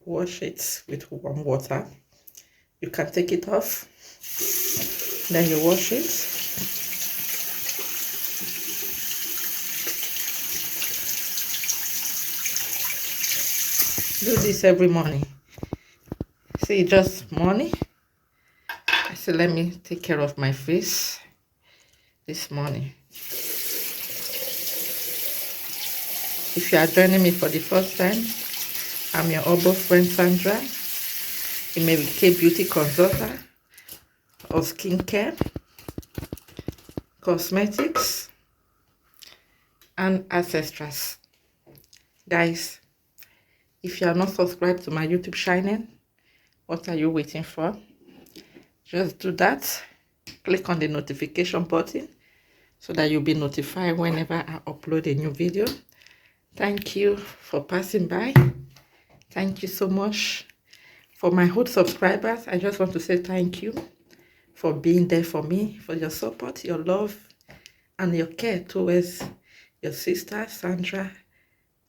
Wash it with warm water. You can take it off, then you wash it. Do this every morning. See, just morning. I said, let me take care of my face this morning. If you are joining me for the first time, I'm your old friend Sandra, a Mary Kay beauty consultant of skincare, cosmetics, and accessories. Guys, if you are not subscribed to my YouTube channel, what are you waiting for? Just do that. Click on the notification button so that you'll be notified whenever I upload a new video. Thank you for passing by. Thank you so much. For my old subscribers, I just want to say thank you for being there for me, for your support, your love, and your care towards your sister, Sandra.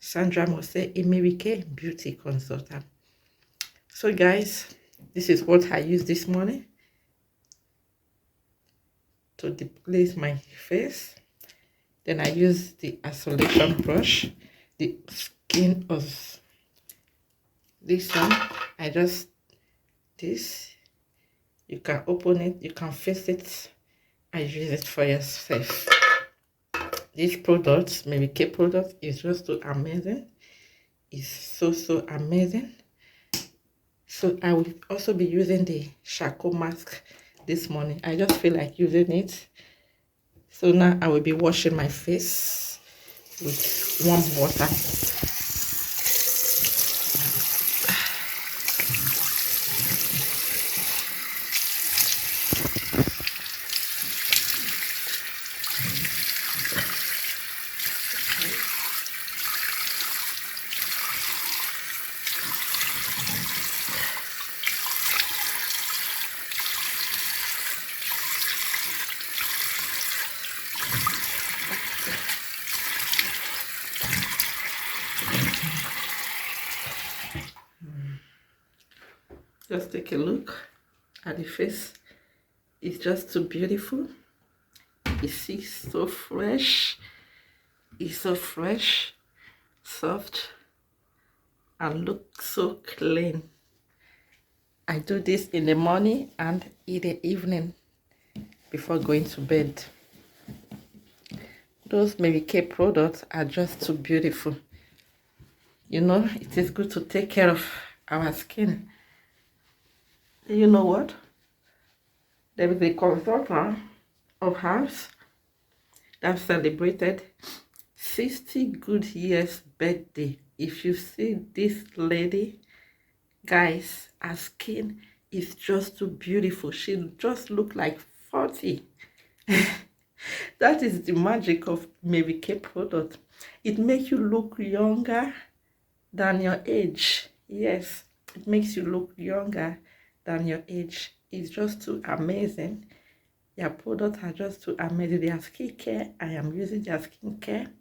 Sandra Mose, a Mary Kay beauty consultant. So guys, this is what I used this morning to deglaze my face. Then I use the isolation brush, the skin of this one. I just, this, you can open it, you can face it, and use it for yourself. This product, Mary Kay product, is just so amazing. It's so amazing. So I will also be using the charcoal mask this morning. I just feel like using it. So now I will be washing my face with warm water. Just take a look at the face. It's just so beautiful. It's so fresh. It's so fresh, soft, and look so clean. I do this in the morning and in the evening before going to bed. Those Mary Kay products are just too beautiful. You know, it is good to take care of our skin. You know what? There is a consultant of hers that celebrated 60 good years birthday. If you see this lady, guys, her skin is just too beautiful. She just looks like 40. That is the magic of Mary Kay product. It makes you look younger than your age. Yes, it makes you look younger than your age. It's just too amazing. Their products are just too amazing. Their skincare, I am using their skincare.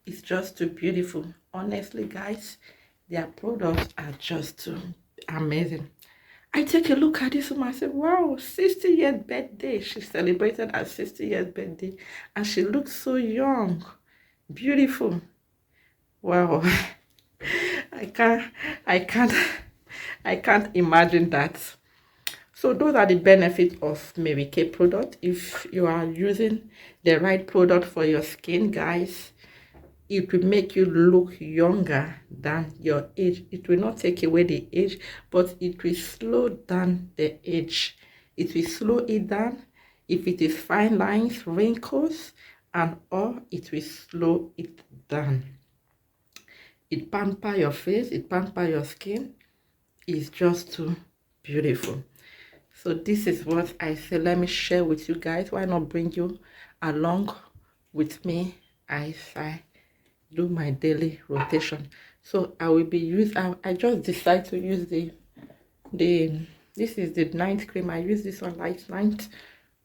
It's just too beautiful. Honestly, guys, their products are just too amazing. I take a look at this woman. I said, wow, 60th birthday. She celebrated her 60th birthday. And she looks so young. Beautiful. Wow. I can't, I can't, I can't imagine that. So those are the benefits of Mary Kay product. If you are using the right product for your skin, guys, it will make you look younger than your age. It will not take away the age, but it will slow down the age. It will slow it down. If it is fine lines, wrinkles, and all, it will slow it down. It pamper your face, it pamper your skin. It's just too beautiful. So this is what I say, let me share with you guys. Why not bring you along with me as I do my daily rotation? So I will be using, I just decided to use this is the night cream. I use this one last night,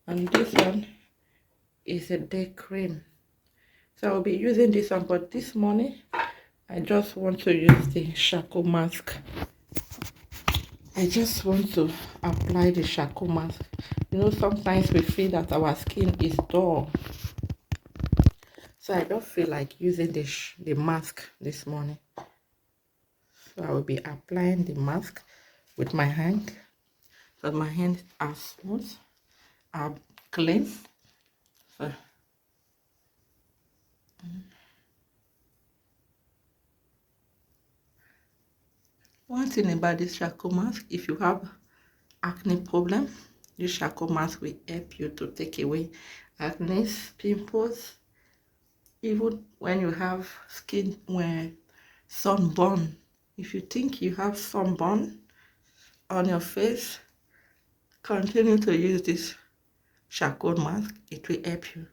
and this one is a day cream. So I'll be using this one, but this morning I just want to use the charcoal mask. I just want to apply the charcoal mask. You know, sometimes we feel that our skin is dull, so I don't feel like using the mask this morning. So I will be applying the mask with my hand, so my hands are smooth, are clean. So one thing about this charcoal mask, if you have acne problem, this charcoal mask will help you to take away acne, pimples, even when you have skin where sunburn. If you think you have sunburn on your face, continue to use this charcoal mask. It will help you.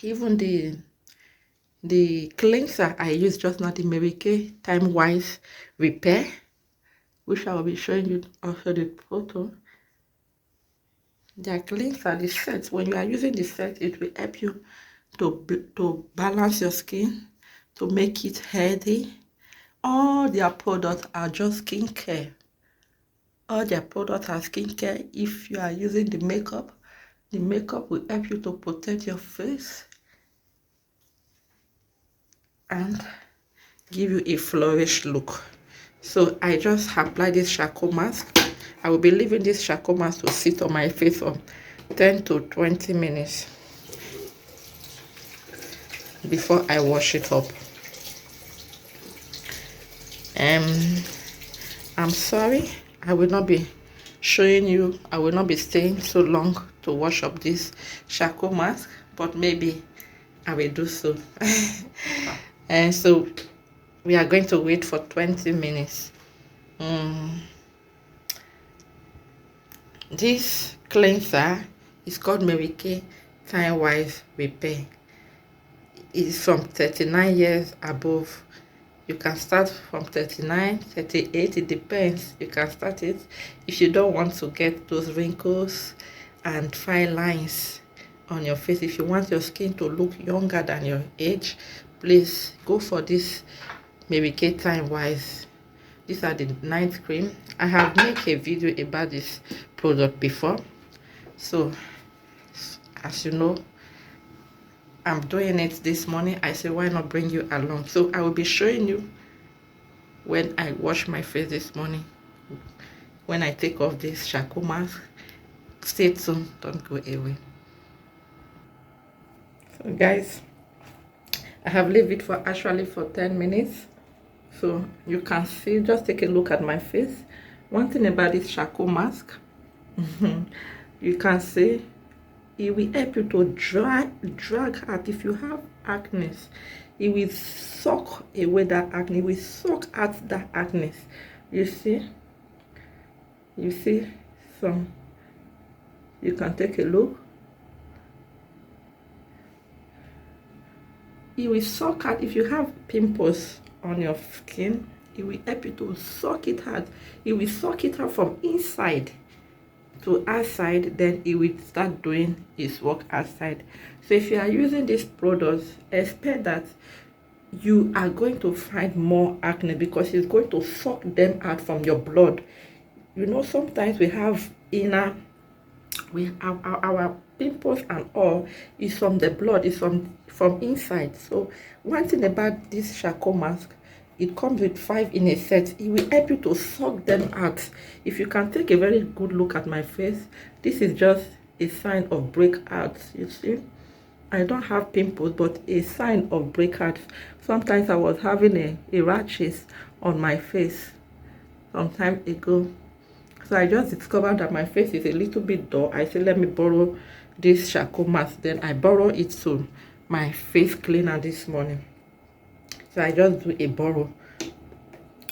Even the cleanser I use just now, the Mary Kay Time Wise Repair, which I will be showing you also the photo. The cleanser, the set, when you are using the set, it will help you to balance your skin, to make it healthy. All their products are just skincare. All their products are skincare. If you are using the makeup will help you to protect your face and give you a flourish look. So I just apply this charcoal mask. I will be leaving this charcoal mask to sit on my face for 10 to 20 minutes before I wash it up. I'm sorry, I will not be showing you, I will not be staying so long to wash up this charcoal mask, but maybe I will do so. And so we are going to wait for 20 minutes. This cleanser is called Mary Kay Time Wise Repair. It is from 39 years above. You can start from 39, 38, it depends. You can start it if you don't want to get those wrinkles and fine lines on your face. If you want your skin to look younger than your age, please go for this Mary Kay Time Wise. These are the night cream. I have made a video about this product before, so as you know, I'm doing it this morning. I say, why not bring you along? So I will be showing you when I wash my face this morning, when I take off this charcoal mask. Stay tuned, don't go away. So guys, I have left it for 10 minutes. So you can see, just take a look at my face. One thing about this charcoal mask, you can see it will help you to drag out. If you have acne, it will suck away that acne. It will suck out that acne. You see some. You can take a look. It will suck out. If you have pimples on your skin, it will help you to suck it out. It will suck it out from inside to outside, then it will start doing its work outside. So if you are using these products, expect that you are going to find more acne because it's going to suck them out from your blood. You know, sometimes we have inner, we have our pimples and all is from the blood, is from inside. So one thing about this charcoal mask, it comes with 5 in a set. It will help you to suck them out. If you can take a very good look at my face, this is just a sign of breakout. You see, I don't have pimples, but a sign of breakout. Sometimes I was having a rashes on my face some time ago. So I just discovered that my face is a little bit dull. I said, let me borrow this charcoal mask. Then I borrow it to my face cleaner this morning. So I just do a borrow.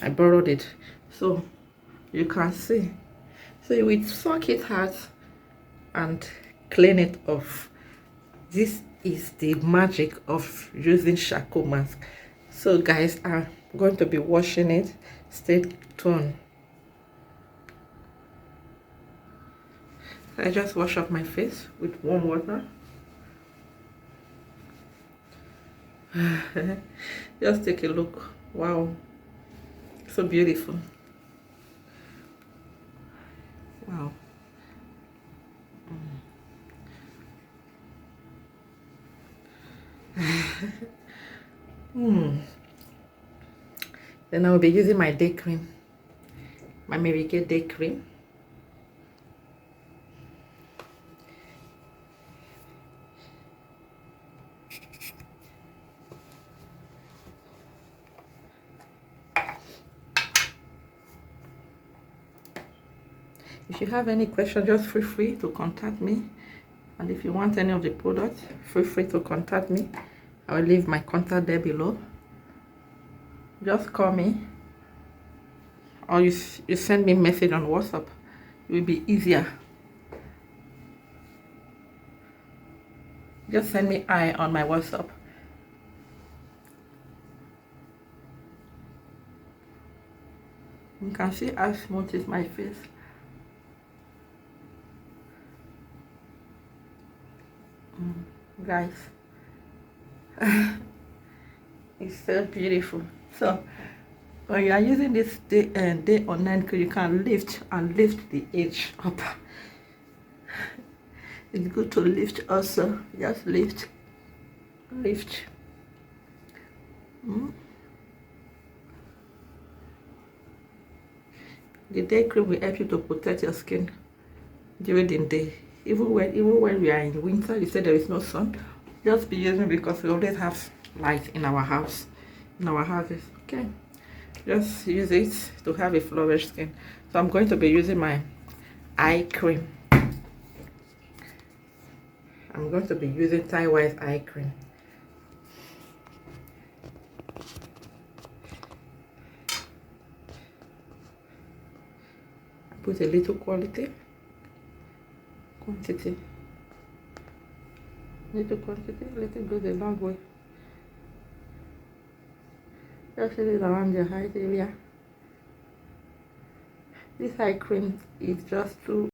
I borrowed it. So you can see. So you will suck it out and clean it off. This is the magic of using charcoal mask. So guys, I'm going to be washing it. Stay tuned. I just wash up my face with warm water. Just take a look. Wow, so beautiful. Wow. Then I will be using my day cream, my Mary Kay day cream. If you have any questions, just feel free to contact me. And if you want any of the products, feel free to contact me. I will leave my contact there below. Just call me, or you send me a message on WhatsApp. It will be easier. Just send me hi on my WhatsApp. You can see how smooth is my face. Guys, it's so beautiful. So when you are using this day or night cream, you can lift the edge up. It's good to lift also. Just lift. The day cream will help you to protect your skin during the day. Even when we are in winter, you say there is no sun, just be using, because we always have light in our house, in our houses. Okay, just use it to have a flawless skin. So I'm going to be using my eye cream. I'm going to be using Taiwan's eye cream. I put a little quantity. Little quantity, let it go the long way. Just it is around the height area. This eye cream is just too